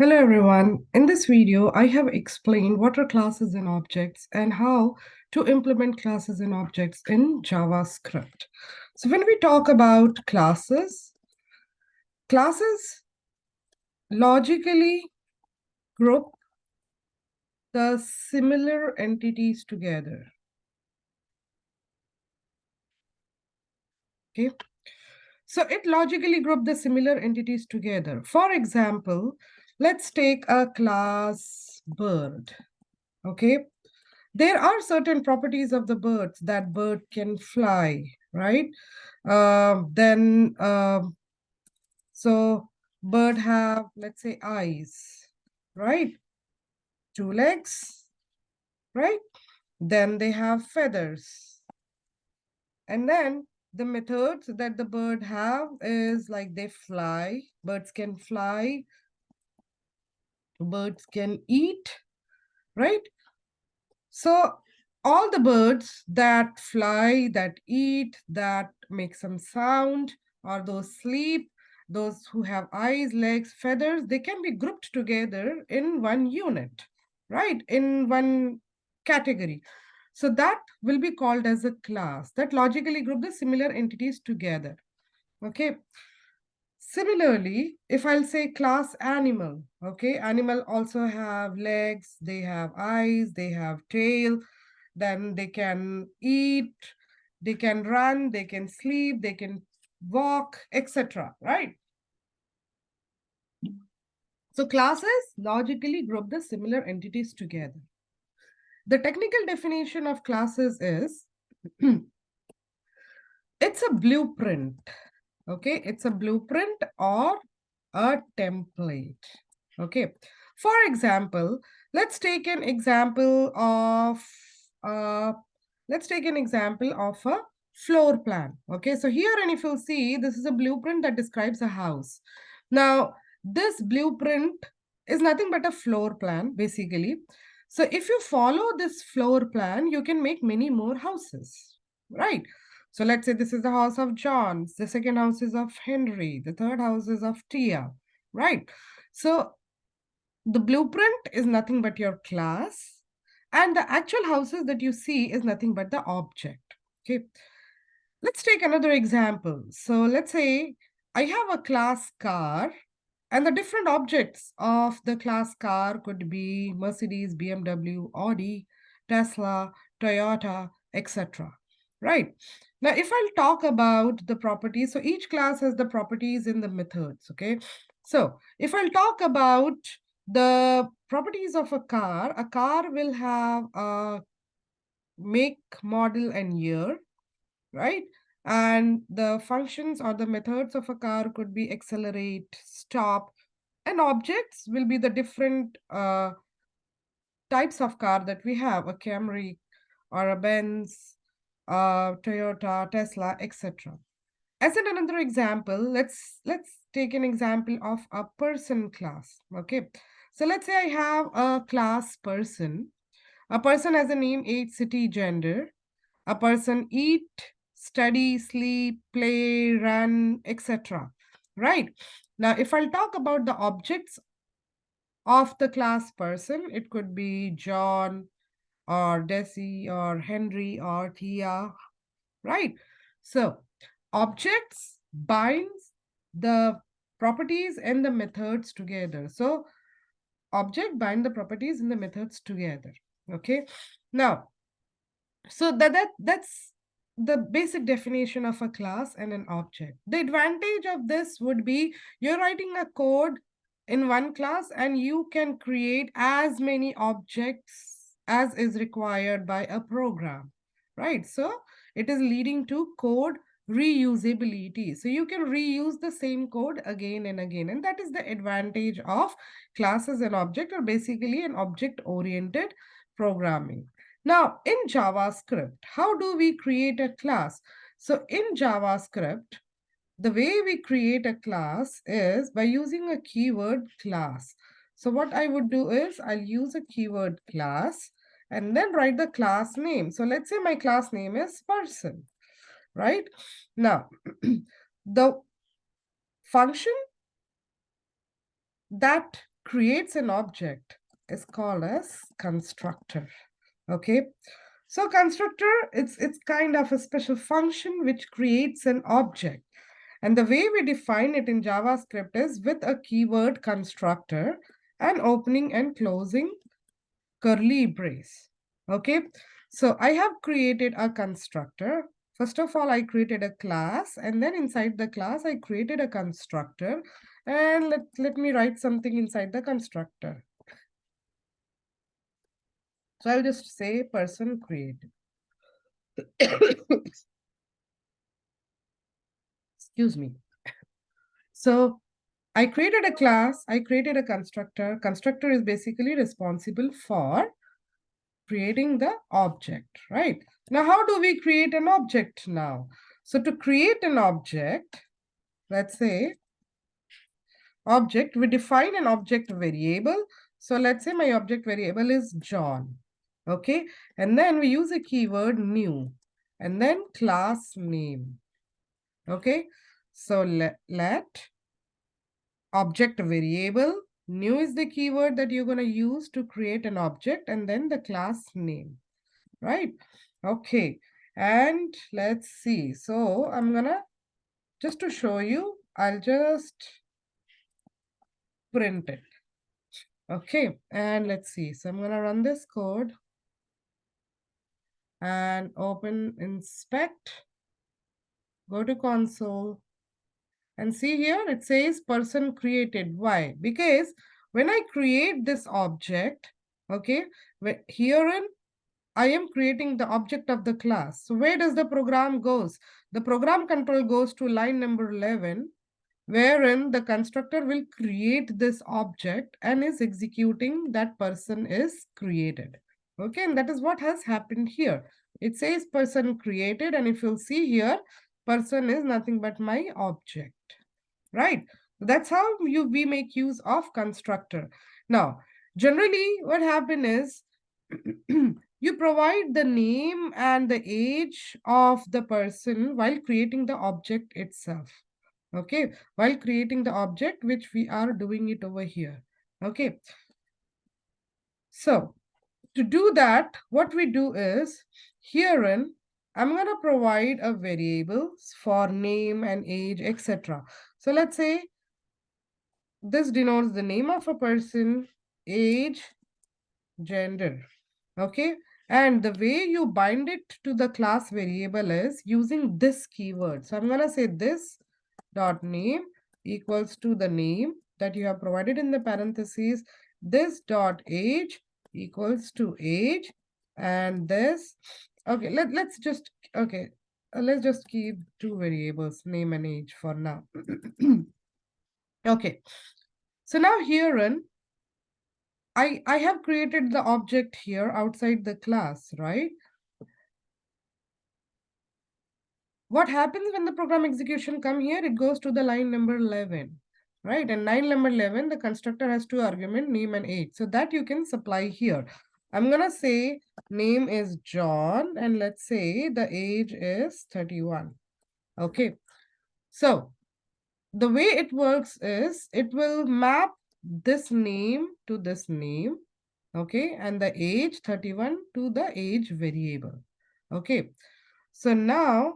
Hello everyone. In this video, I have explained what are classes and objects and how to implement classes and objects in JavaScript. So when we talk about classes logically group the similar entities together. Okay. So it logically group the similar entities together. For example, let's take a class bird. Okay. There are certain properties of the birds that bird can fly, right? Then, so bird have, let's say, eyes, right? Two legs, right? Then they have feathers. And then the methods that the bird have is like they fly, birds can fly, birds can eat, right? So all the birds that fly, that eat, that make some sound, or those sleep, those who have eyes, legs, feathers, they can be grouped together in one unit, right? In one category. So that will be called as a class that logically group the similar entities together. Okay. Similarly, if I'll say class animal, okay, animal also have legs, they have eyes, they have tail, then they can eat, they can run, they can sleep, they can walk, etc. Right? So classes logically group the similar entities together. The technical definition of classes is it's a blueprint. Okay, it's a blueprint or a template. Okay, for example, let's take an example of uh, a floor plan. Okay, so here, and if you'll see, this is a blueprint that describes a house. Now, this blueprint is nothing but a floor plan, basically. So if you follow this floor plan, you can make many more houses, right? So let's say this is the house of John, the second house is of Henry, the third house is of Tia, right? So the blueprint is nothing but your class, and the actual houses that you see is nothing but the object. Okay, let's take another example. So let's say I have a class car, and the different objects of the class car could be Mercedes, BMW, Audi, Tesla, Toyota, etc. Right? Now, if I'll talk about the properties, so each class has the properties in the methods, okay? So if I'll talk about the properties of a car will have a make, model, and year, right? And the functions or the methods of a car could be accelerate, stop, and objects will be the different types of car that we have, a Camry or a Benz, Toyota, Tesla, etc. As in another example, let's take an example of a person class. Okay, so let's say I have a class person. A person has a name, age, city, gender. A person eat, study, sleep, play, run, etc. Right? Now, if I'll talk about the objects of the class person, it could be John or Desi or Henry or Tia, right? So, objects binds the properties and the methods together. So, object bind the properties and the methods together. Okay. Now, so that's the basic definition of a class and an object. The advantage of this would be you're writing a code in one class and you can create as many objects as is required by a program, right? So it is leading to code reusability. So you can reuse the same code again and again. And that is the advantage of classes and object, or basically an object-oriented programming. Now, in JavaScript, how do we create a class? So in JavaScript, the way we create a class is by using a keyword class. So what I would do is I'll use a keyword class and then write the class name. So let's say my class name is person, right? Now, the function that creates an object is called as constructor. Okay, so constructor, it's kind of a special function which creates an object. And the way we define it in JavaScript is with a keyword constructor and opening and closing curly brace. Okay, so I have created a constructor. First of all, I created a class, and then inside the class, I created a constructor. And let me write something inside the constructor. So I'll just say person created. Excuse me. So I created a class, I created a constructor. Constructor is basically responsible for creating the object, right? Now, how do we create an object now? So to create an object, let's say object, we define an object variable. So let's say my object variable is John, okay? And then we use a keyword new and then class name, okay? So let object variable, new is the keyword that you're going to use to create an object, and then the class name, right? Okay, and let's see. So I'm gonna, just to show you, I'll just print it. Okay, and let's see. So I'm gonna run this code and open inspect, go to console, and see here it says person created. Why? Because when I create this object, okay, herein I am creating the object of the class. So where does the program goes? The program control goes to line number 11, wherein the constructor will create this object and is executing that person is created. Okay, and that is what has happened here. It says person created, and if you'll see here, person is nothing but my object, right? That's how we make use of constructor. Now, generally what happen is you provide the name and the age of the person while creating the object itself. Okay, while creating the object, which we are doing it over here. Okay, so to do that, what we do is herein I'm going to provide a variables for name and age, etc. So let's say this denotes the name of a person, age, gender. Okay, and the way you bind it to the class variable is using this keyword. So I'm going to say this dot name equals to the name that you have provided in the parentheses. This dot age equals to age, and this, okay, let's just, okay, let's just keep two variables, name and age, for now. Okay, so now herein I have created the object here outside the class, right? What happens when the program execution come here? It goes to the line number 11, right? And line number 11, the constructor has two argument, name and age. So that you can supply here. I'm gonna say name is John, and let's say the age is 31. Okay. So the way it works is it will map this name to this name, okay, and the age 31 to the age variable. Okay, so now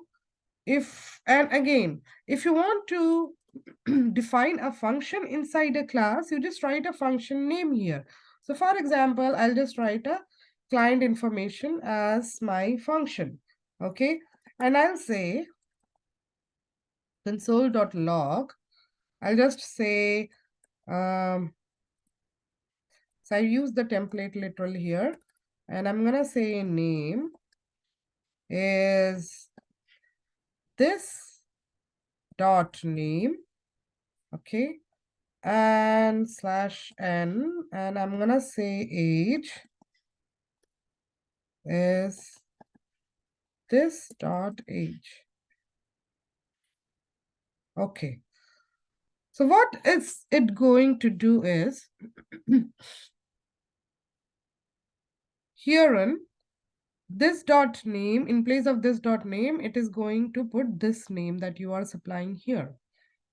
and again, if you want to define a function inside a class, you just write a function name here. So for example, I'll just write a client information as my function. Okay, and I'll say console.log. I'll just say so I use the template literal here, and I'm gonna say name is this dot name, okay, and slash n, and I'm gonna say age is this dot age. Okay, so what is it going to do is herein this dot name, in place of this dot name, it is going to put this name that you are supplying here.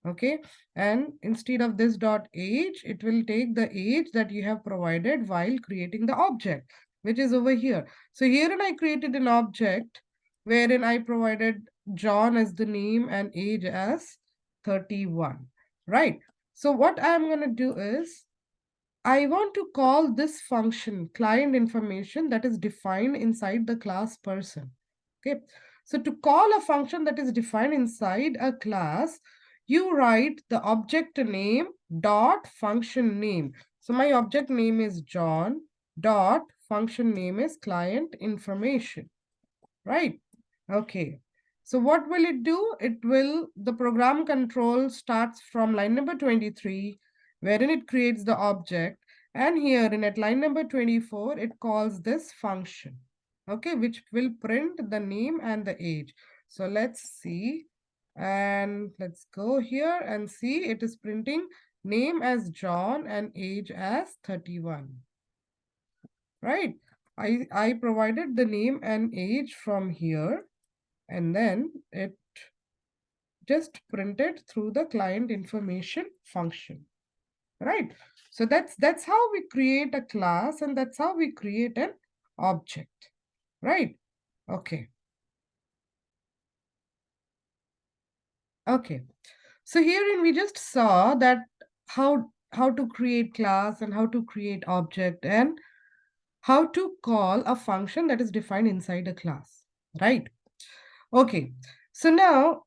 Okay, and instead of this dot age, it will take the age that you have provided while creating the object, which is over here. So herein I created an object wherein I provided John as the name and age as 31, right? So what I'm going to do is I want to call this function client information that is defined inside the class person. Okay. So to call a function that is defined inside a class, you write the object name dot function name. So my object name is John dot function name is client information, right? Okay. So what will it do? It will, the program control starts from line number 23, wherein it creates the object. And here in at line number 24, it calls this function, okay, which will print the name and the age. So let's see. And let's go here and see it is printing name as John and age as 31, right? I provided the name and age from here, and then it just printed through the client information function, right? So that's how we create a class, and that's how we create an object, right? Okay. Okay, so herein we just saw that how to create class and how to create object and how to call a function that is defined inside a class, right? Okay, so now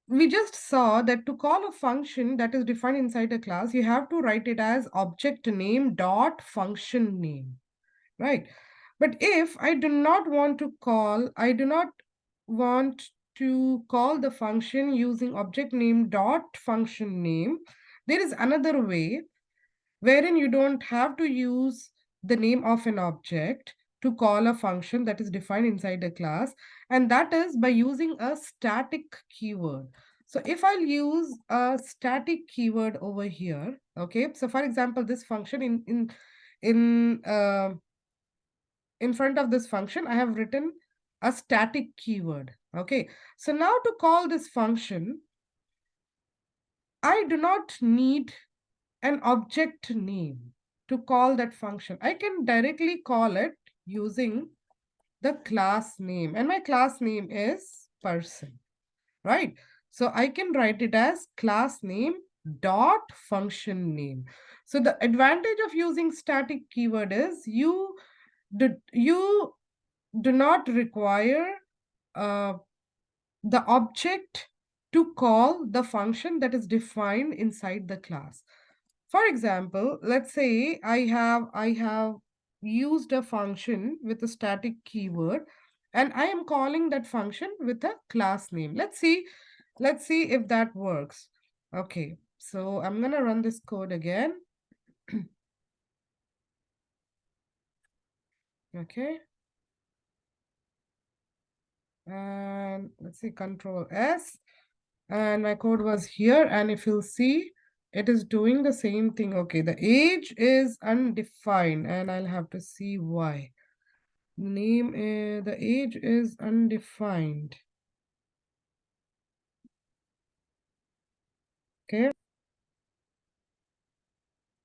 we just saw that to call a function that is defined inside a class, you have to write it as object name dot function name, right? But if I do not want to call, I do not want to call the function using object name dot function name, there is another way wherein you don't have to use the name of an object to call a function that is defined inside a class, and that is by using a static keyword. So if I'll use a static keyword over here, okay, so for example, this function in front of this function, I have written a static keyword, okay. So now to call this function, I do not need an object name to call that function. I can directly call it using the class name, and my class name is person, right? So I can write it as class name dot function name. So the advantage of using static keyword is you do not require uh, the object to call the function that is defined inside the class. For example, let's say I have used a function with a static keyword, and I am calling that function with a class name. Let's see if that works. Okay, so I'm gonna run this code again. Okay, and let's see, Control S, and my code was here, and if you'll see, it is doing the same thing. Okay, the age is undefined, and I'll have to see why. Name is, the age is undefined. Okay.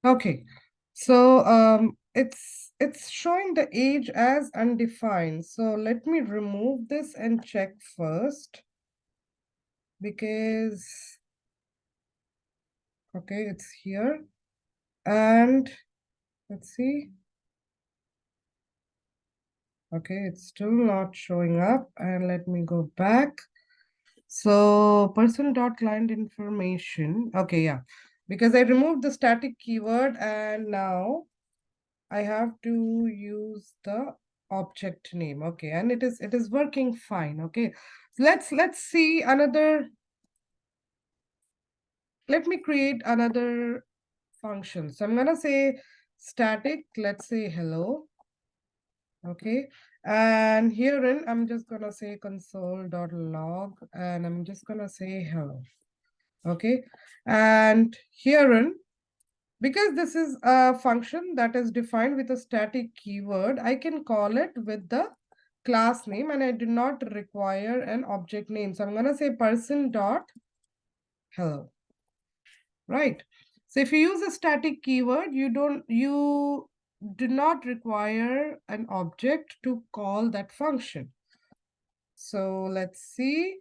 Okay. So it's showing the age as undefined. So let me remove this and check first, because okay, it's here. And let's see. Okay, it's still not showing up. And let me go back. So person dot client information. Okay, yeah. Because I removed the static keyword, and now I have to use the object name. Okay, and it is working fine. Okay, so let's see another. Let me create another function. So I'm gonna say static. Let's say hello. Okay, and herein I'm just gonna say console.log, and I'm just gonna say hello. Okay, and herein, because this is a function that is defined with a static keyword, I can call it with the class name, and I do not require an object name. So I'm going to say person dot hello. right? So if you use a static keyword, you do not require an object to call that function. So let's see.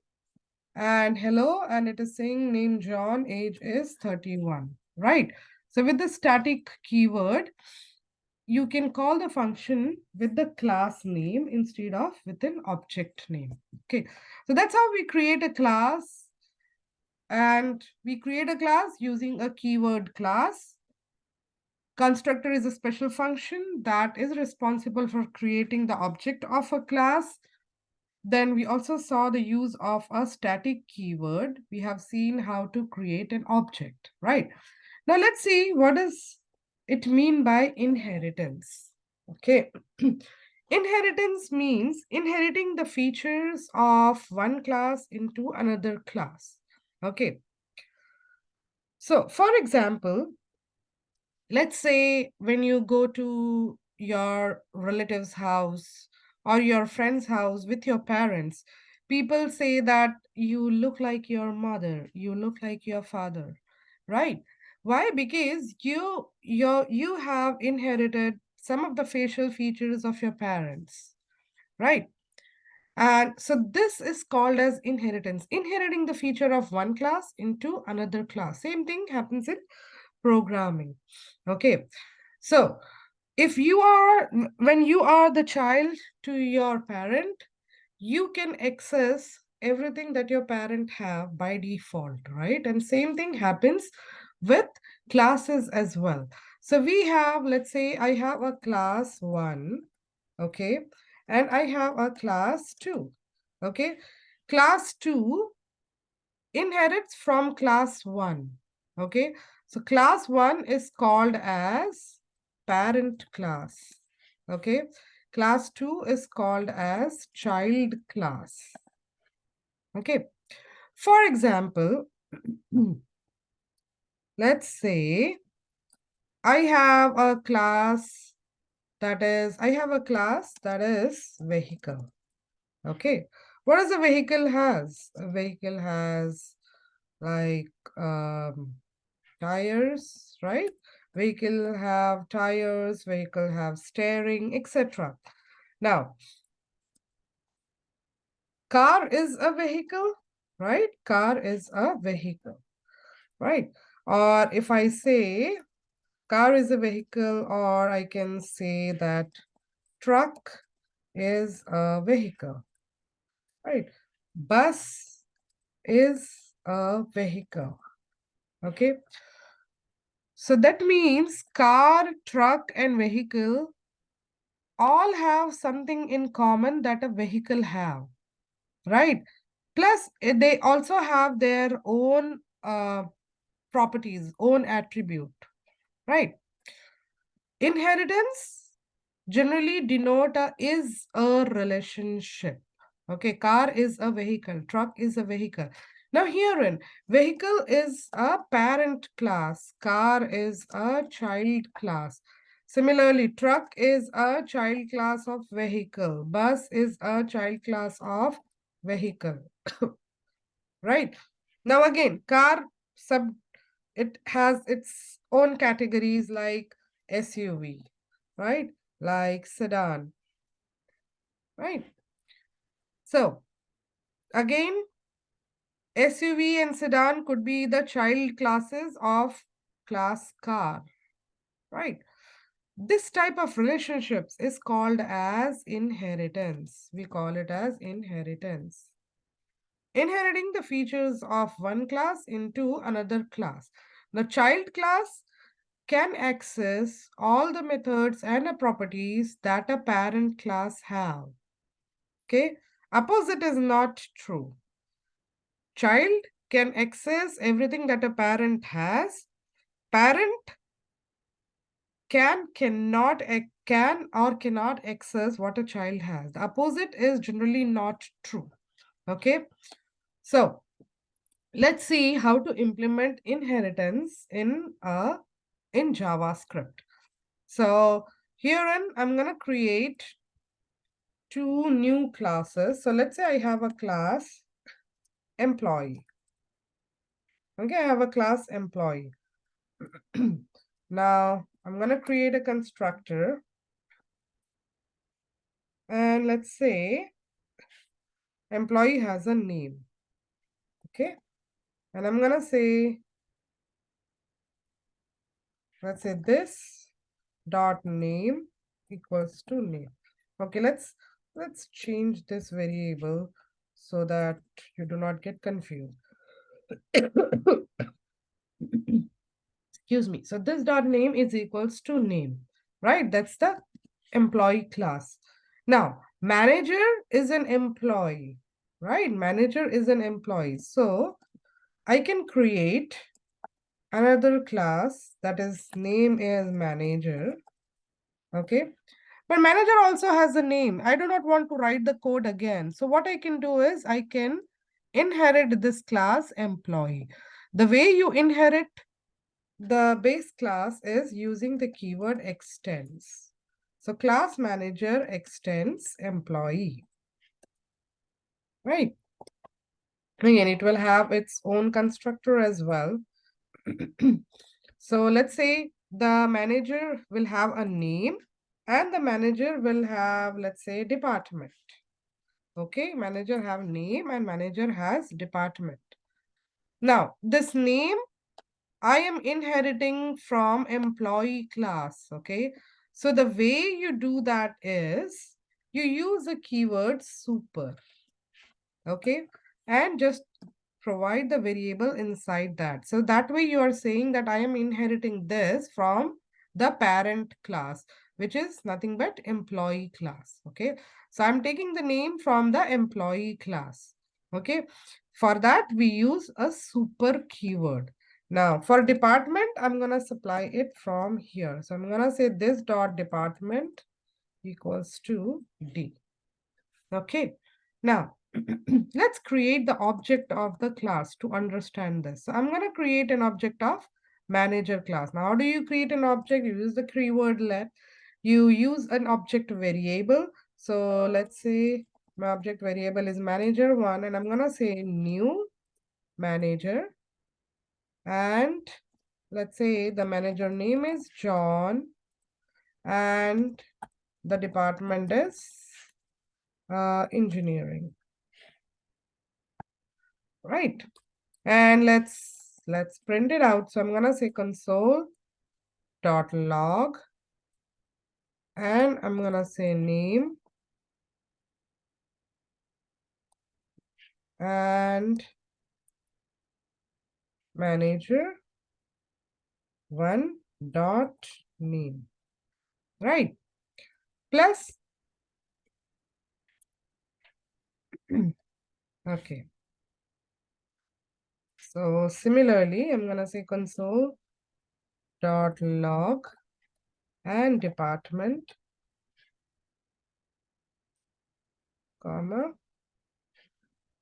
And hello, and it is saying name John, age is 31, right? So with the static keyword, you can call the function with the class name instead of with an object name. Okay, so that's how we create a class. And we create a class using a keyword class. Constructor is a special function that is responsible for creating the object of a class. Then we also saw the use of a static keyword. We have seen how to create an object, right? Now let's see what does it mean by inheritance. Okay. Inheritance means inheriting the features of one class into another class. Okay. So for example, let's say when you go to your relative's house or your friend's house with your parents, people say that you look like your mother, you look like your father, right? Why? Because you have inherited some of the facial features of your parents, right? And so this is called as inheritance, inheriting the feature of one class into another class. Same thing happens in programming. Okay. So if you are, when you are the child to your parent, you can access everything that your parent have by default, right? And same thing happens with classes as well. So we have, let's say I have a class 1, okay, and I have a class 2, okay. Class 2 inherits from class 1, okay. So class 1 is called as parent class, okay. Class 2 is called as child class, okay. For example, let's say I have a class I have a class that is vehicle, okay. What does a vehicle has? A vehicle has like tires, right? Vehicle have tires, vehicle have steering, etc. Now, car is a vehicle, right? Car is a vehicle, right? Or if I say car is a vehicle, or I can say that truck is a vehicle, right? Bus is a vehicle, okay? So that means car, truck, and vehicle all have something in common that a vehicle have, right? Plus, they also have their own properties, own attribute, right? Inheritance generally denote a is a relationship. Okay, car is a vehicle, truck is a vehicle. Now herein, vehicle is a parent class, car is a child class. Similarly, truck is a child class of vehicle, bus is a child class of vehicle, right? Now again, car sub it has its own categories like SUV, right? Like sedan, right? So again, SUV and sedan could be the child classes of class car, right? This type of relationships is called as inheritance. We call it as inheritance. Inheriting the features of one class into another class. The child class can access all the methods and the properties that a parent class have. Okay, opposite is not true. Child can access everything that a parent has. Parent can or cannot access what a child has. The opposite is generally not true. Okay, so let's see how to implement inheritance in JavaScript. So herein I'm gonna create two new classes. So let's say I have a class employee. Okay, I have a class employee. Now I'm going to create a constructor. And let's say employee has a name. Okay. And I'm going to say, let's say this dot name equals to name. Okay, let's change this variable so that you do not get confused. Excuse me. So this dot name is equals to name, right? That's the employee class. Now, manager is an employee, right? Manager is an employee. So I can create another class that is name is manager. Okay. But manager also has a name. I do not want to write the code again. So what I can do is I can inherit this class employee. The way you inherit the base class is using the keyword extends. So class manager extends employee, right? Again, it will have its own constructor as well. So let's say the manager will have a name and the manager will have, let's say, department. Okay, manager have name and manager has department. Now, this name I am inheriting from employee class, okay? So the way you do that is you use a keyword super, okay? And just provide the variable inside that. So that way you are saying that I am inheriting this from the parent class, which is nothing but employee class, okay? So I'm taking the name from the employee class, okay? For that, we use a super keyword. Now, for department, I'm going to supply it from here. So I'm going to say this dot department equals to D. Okay. Now, let's create the object of the class to understand this. So I'm going to create an object of manager class. Now, how do you create an object? You use the keyword let. You use an object variable. So let's say my object variable is manager1 and I'm going to say new manager. And let's say the manager name is John and the department is engineering, right? And let's print it out. So I'm gonna say console dot log and I'm gonna say name and manager one dot name, right? Plus okay. So similarly, I'm gonna say console dot log and department, comma.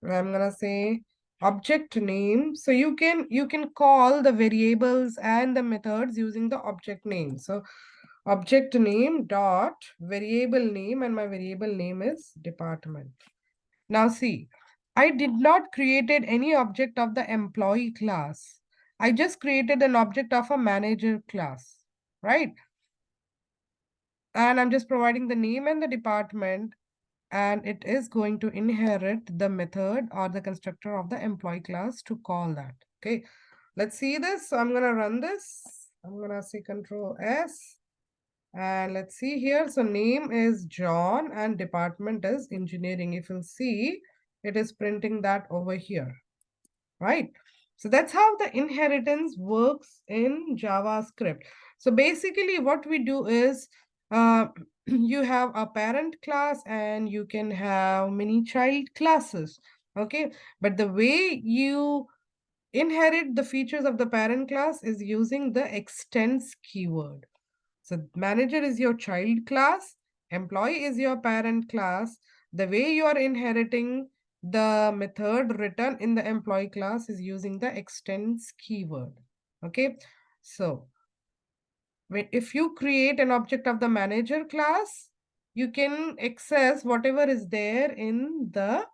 I'm gonna say object name. So you can call the variables and the methods using the object name. So object name dot variable name and my variable name is department. Now see, I did not created any object of the employee class. I just created an object of a manager class, right? And I'm just providing the name and the department and it is going to inherit the method or the constructor of the employee class to call that. Okay, let's see this. So I'm going to run this. I'm going to say Control S and let's see here. So name is John and department is engineering. If you'll see, it is printing that over here, right? So that's how the inheritance works in JavaScript. So basically what we do is uh, you have a parent class and you can have many child classes, okay? But the way you inherit the features of the parent class is using the extends keyword. So manager is your child class, employee is your parent class. The way you are inheriting the method written in the employee class is using the extends keyword. Okay, so if you create an object of the manager class, you can access whatever is there in the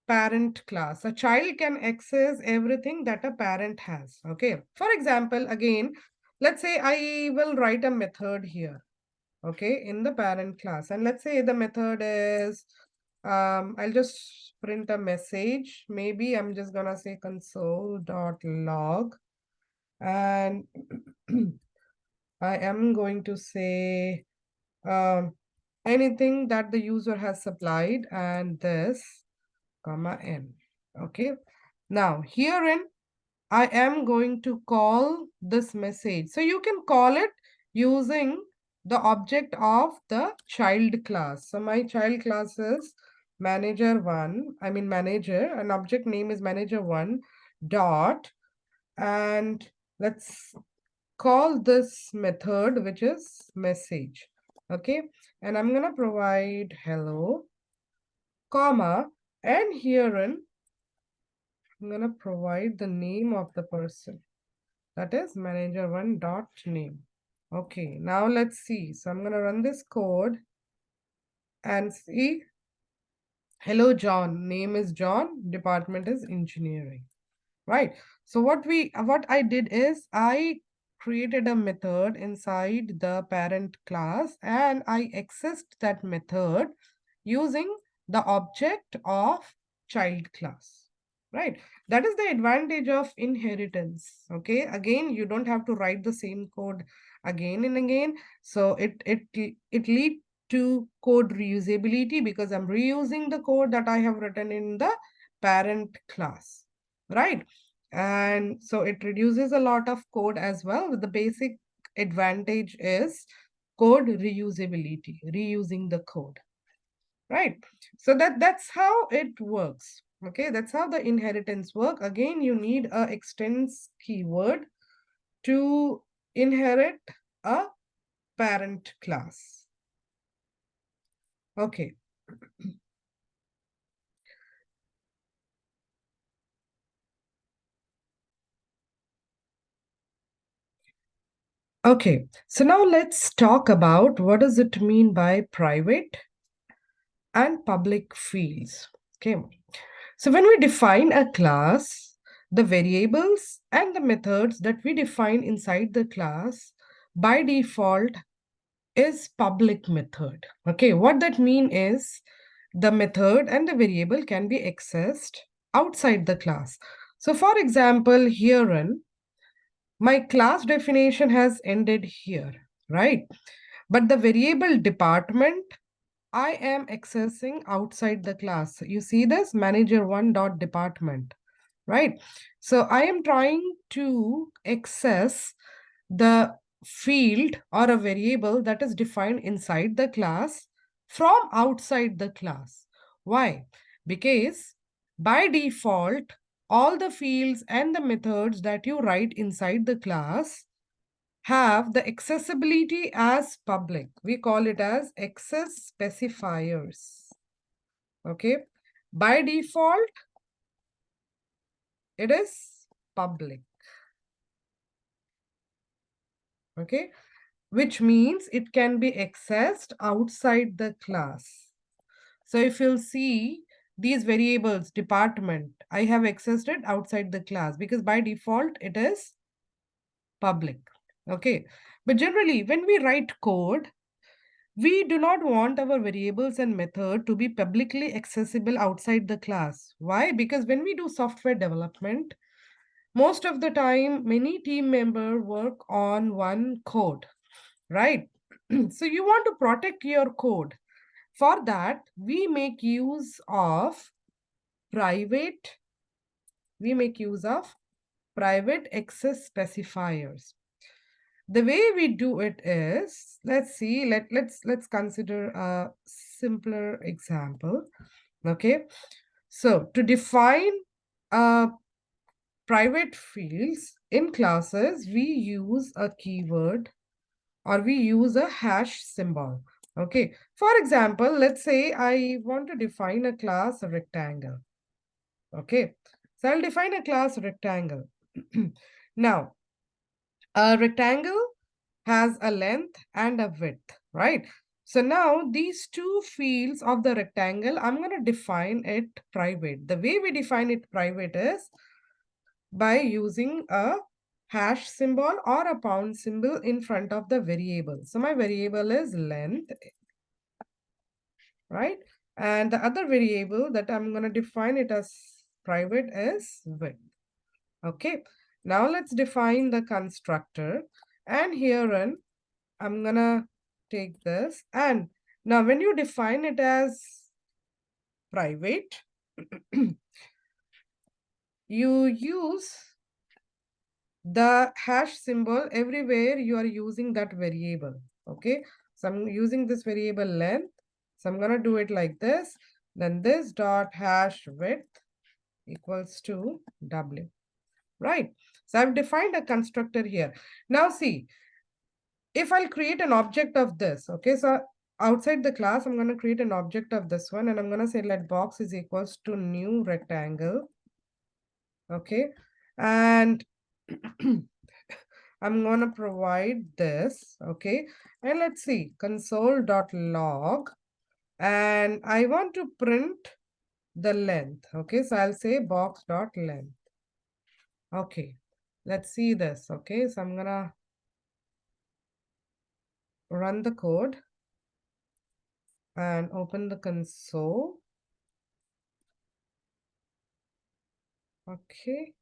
parent class. A child can access everything that a parent has. Okay, for example, again, let's say I will write a method here, okay, in the parent class. And let's say the method is, I'll just print a message. Maybe I'm just gonna say console.log. And I am going to say um, anything that the user has supplied and this, comma, n. Okay. Now, herein, I am going to call this message. So you can call it using the object of the child class. So my child class is manager1, I mean manager, and object name is manager1 dot, and let's call this method, which is message. Okay. And I'm going to provide hello, comma, and herein I'm going to provide the name of the person. That is manager1 dot name. Okay, now let's see. So I'm going to run this code and see. Hello, John. Name is John. Department is engineering. Right. So what I did is I created a method inside the parent class and I accessed that method using the object of child class. Right. That is the advantage of inheritance. Okay. Again, you don't have to write the same code again and again. So it leads to code reusability because I'm reusing the code that I have written in the parent class. Right. And so it reduces a lot of code as well. The basic advantage is code reusability, reusing the code, right? So that's how it works. Okay, that's how the inheritance work. Again, you need a extends keyword to inherit a parent class. Okay. Okay, so now let's talk about what does it mean by private and public fields. Okay, so when we define a class, the variables and the methods that we define inside the class by default is public method. Okay, what that mean is the method and the variable can be accessed outside the class. So for example, herein, my class definition has ended here, right? But the variable department I am accessing outside the class. You see this manager1 dot department, right? So I am trying to access the field or a variable that is defined inside the class from outside the class. Why? Because by default, all the fields and the methods that you write inside the class have the accessibility as public. We call it as access specifiers. Okay. By default, it is public. Okay. Which means it can be accessed outside the class. So if you'll see these variables, department, I have accessed it outside the class because by default it is public. Okay. But generally, when we write code, we do not want our variables and method to be publicly accessible outside the class. Why? Because when we do software development, most of the time, many team members work on one code, right? So you want to protect your code. For that, we make use of private, we make use of private access specifiers. The way we do it is, let's see, let's consider a simpler example. Okay, so to define private fields in classes, we use a keyword or we use a hash symbol. Okay, for example, let's say I want to define a class rectangle. Okay, so I'll define a class rectangle. Now, a rectangle has a length and a width, right? So now these two fields of the rectangle, I'm going to define it private. The way we define it private is by using a hash symbol or a pound symbol in front of the variable. So my variable is length, right? And the other variable that I'm going to define it as private is width. Okay, now let's define the constructor. And herein, I'm going to take this. And now when you define it as private, you use the hash symbol everywhere you are using that variable. Okay, so I'm using this variable length. So I'm going to do it like this. Then this dot hash width equals to W, right? So I've defined a constructor here. Now see, if I'll create an object of this, okay, so outside the class, I'm going to create an object of this one, and I'm going to say let box is equals to new rectangle, okay, and I'm going to provide this, okay, and let's see, console.log, and I want to print the length, okay, so I'll say box.length, okay, let's see this, okay, so I'm going to run the code and open the console. Okay.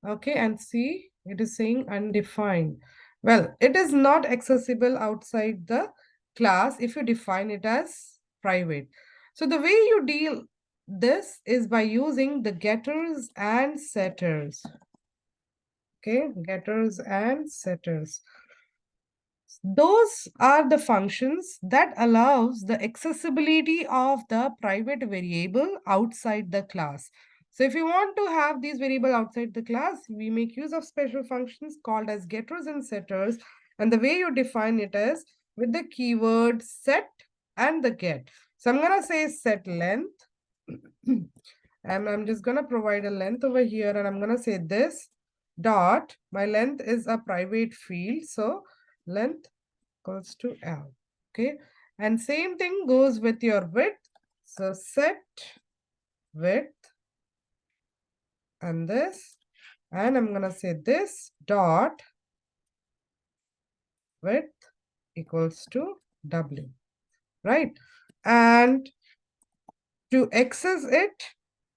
Okay, and see, it is saying undefined. Well, it is not accessible outside the class if you define it as private. So the way you deal this is by using the getters and setters. Okay, getters and setters. Those are the functions that allows the accessibility of the private variable outside the class. So if you want to have these variable outside the class, we make use of special functions called as getters and setters. And the way you define it is with the keyword set and the get. So I'm going to say set length. And I'm just going to provide a length over here. And I'm going to say this dot. My length is a private field. So length equals to L. Okay. And same thing goes with your width. So set width and this. And I'm going to say this dot width equals to W. Right. And to access it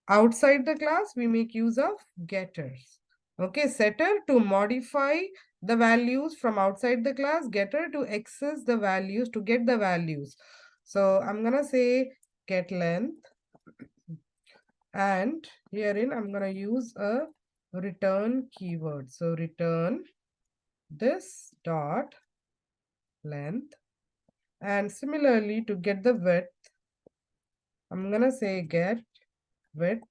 outside the class, we make use of getters. Okay. Setter to modify the values from outside the class, getter to access the values, to get the values. So I'm going to say get length. And herein, I'm going to use a return keyword. So return this dot length. And similarly, to get the width, I'm going to say get width.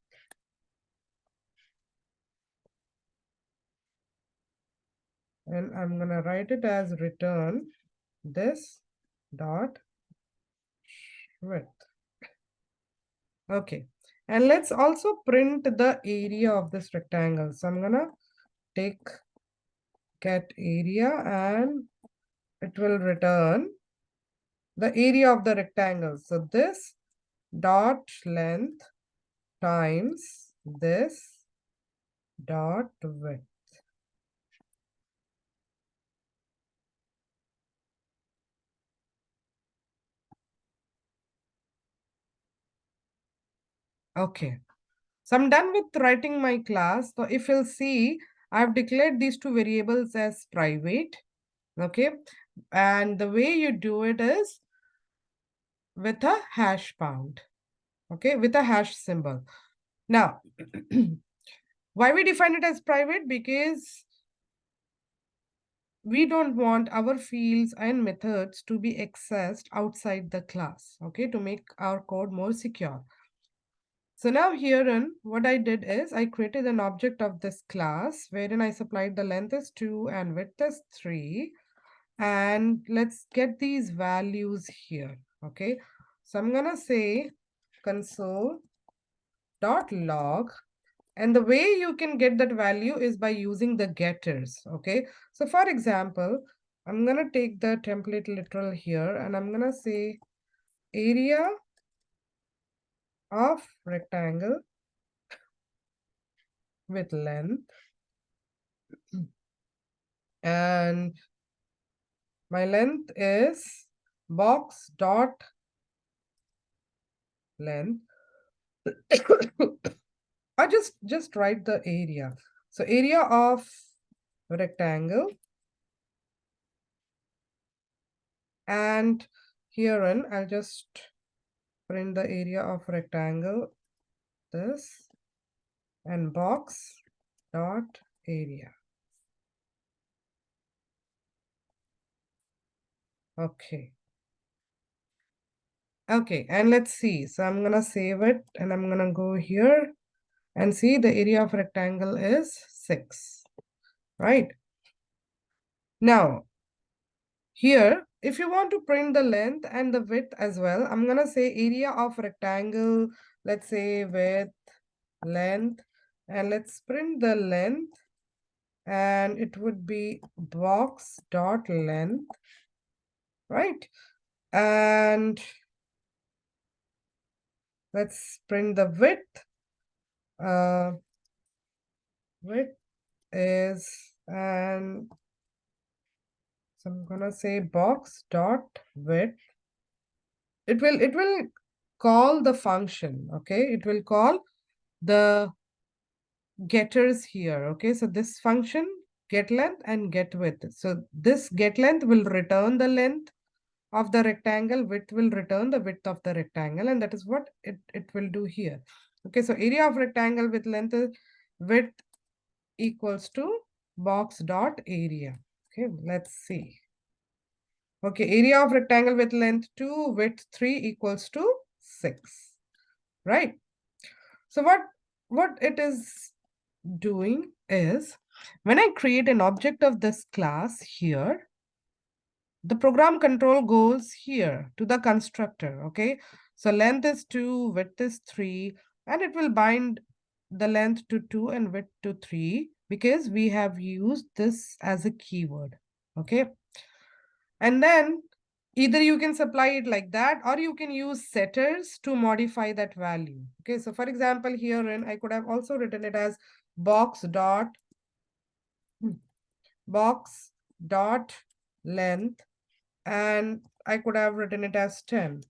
And I'm going to write it as return this dot width. Okay. And let's also print the area of this rectangle. So I'm going to take get area and it will return the area of the rectangle. So this dot length times this dot width. Okay. So I'm done with writing my class. So if you'll see, I've declared these two variables as private. Okay. And the way you do it is with a hash pound. Okay. With a hash symbol. Now, why we define it as private? Because we don't want our fields and methods to be accessed outside the class, okay, to make our code more secure. So now herein, what I did is I created an object of this class wherein I supplied the length is 2 and width is 3. And let's get these values here, okay. So I'm going to say console.log. And the way you can get that value is by using the getters, okay? So for example, I'm going to take the template literal here and I'm going to say area of rectangle with length, and my length is box dot length. I just write the area. So area of rectangle, and herein I'll just print the area of rectangle, this, and box dot area. Okay. Okay, and let's see. So I'm gonna save it and I'm gonna go here and see the area of rectangle is 6, right? Now, here, if you want to print the length and the width as well, I'm gonna say area of rectangle, let's say width, length, and let's print the length, and it would be box dot length, right? And let's print the width. Width is, and so I'm gonna say box dot width. It will call the function, okay? It will call the getters here, okay? So this function, get length and get width. So this get length will return the length of the rectangle, width will return the width of the rectangle, and that is what it will do here. Okay, so area of rectangle with length is width equals to box dot area. Okay, let's see. Okay, area of rectangle with length 2, width 3 equals to 6, right? So what it is doing is, when I create an object of this class here, the program control goes here to the constructor, okay? So length is 2, width is 3, and it will bind the length to 2 and width to 3 because we have used this as a keyword, okay? And then either you can supply it like that, or you can use setters to modify that value. Okay, so for example, herein I could have also written it as box dot box dot length, and I could have written it as 10.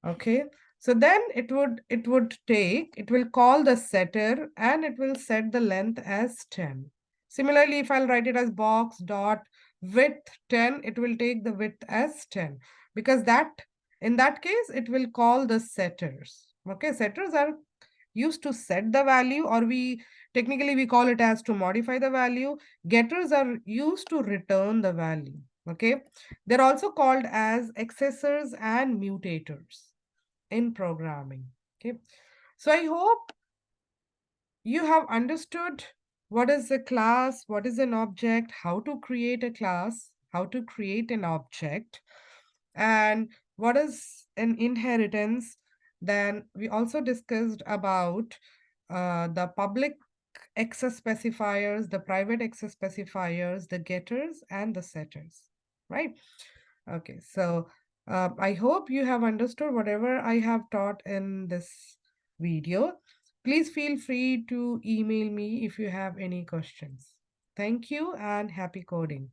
Okay, so then it will call the setter and it will set the length as 10. Similarly, if I'll write it as box dot width 10, it will take the width as 10, because in that case it will call the setters. Okay, setters are used to set the value, or we call it as to modify the value. Getters are used to return the value. Okay, they're also called as accessors and mutators in programming. Okay, so I hope you have understood what is a class, what is an object, how to create a class, how to create an object, and what is an inheritance. Then we also discussed about the public access specifiers, the private access specifiers, the getters and the setters, right? Okay, so I hope you have understood whatever I have taught in this video. Please feel free to email me if you have any questions. Thank you and happy coding.